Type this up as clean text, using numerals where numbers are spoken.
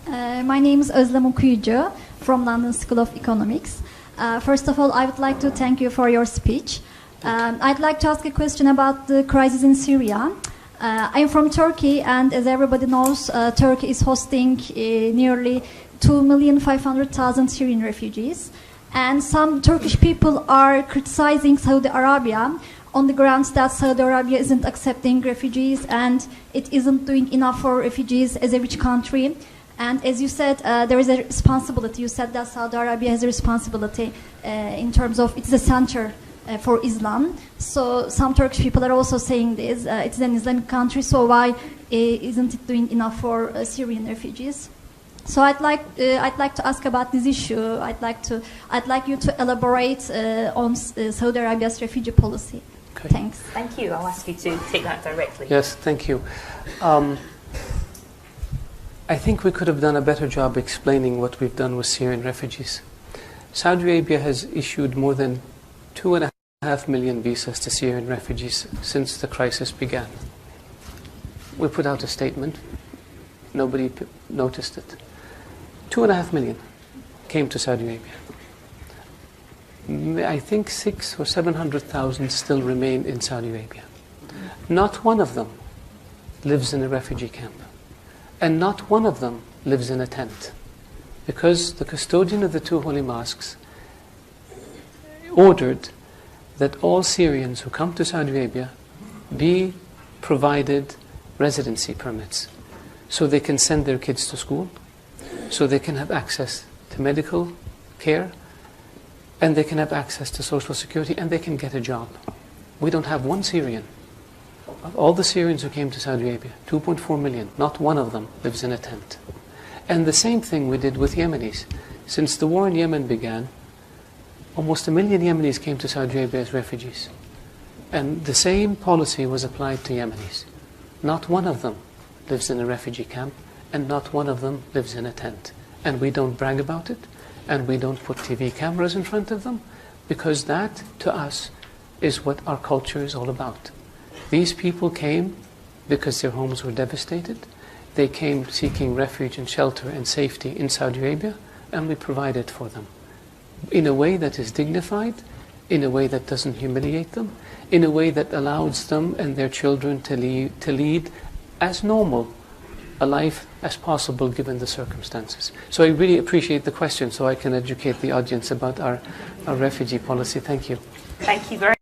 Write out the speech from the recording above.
My name is Özlem Okuyucu from London School of Economics. First of all, I would like to thank you for your speech. I'd like to ask a question about the crisis in Syria. I'm from Turkey, and as everybody knows, Turkey is hosting nearly 2,500,000 Syrian refugees. And some Turkish people are criticizing Saudi Arabia on the grounds that Saudi Arabia isn't accepting refugees and it isn't doing enough for refugees as a rich country. And as you said, there is a responsibility. You said that Saudi Arabia has a responsibility in terms of it's the center for Islam. So some Turkish people are also saying this. It's an Islamic country, so why isn't it doing enough for Syrian refugees? So I'd like to ask about this issue. I'd like you to elaborate on Saudi Arabia's refugee policy. Okay. Thanks. Thank you. I'll ask you to take that directly. Yes, thank you. I think we could have done a better job explaining what we've done with Syrian refugees. Saudi Arabia has issued more than 2.5 million visas to Syrian refugees since the crisis began. We put out a statement. Nobody noticed it. 2.5 million came to Saudi Arabia. I think 600,000 or 700,000 still remain in Saudi Arabia. Not one of them lives in a refugee camp. And not one of them lives in a tent. Because the custodian of the two holy mosques ordered that all Syrians who come to Saudi Arabia be provided residency permits so they can send their kids to school, so they can have access to medical care, and they can have access to social security, and they can get a job. We don't have one Syrian. Of all the Syrians who came to Saudi Arabia, 2.4 million, not one of them lives in a tent. And the same thing we did with Yemenis. Since the war in Yemen began, almost 1 million Yemenis came to Saudi Arabia as refugees. And the same policy was applied to Yemenis. Not one of them lives in a refugee camp, and not one of them lives in a tent. And we don't brag about it, and we don't put TV cameras in front of them, because that, to us, is what our culture is all about. These people came because their homes were devastated. They came seeking refuge and shelter and safety in Saudi Arabia, and we provided for them in a way that is dignified, in a way that doesn't humiliate them, in a way that allows them and their children to lead as normal a life as possible given the circumstances. So I really appreciate the question, so I can educate the audience about our refugee policy. Thank you. Thank you very much.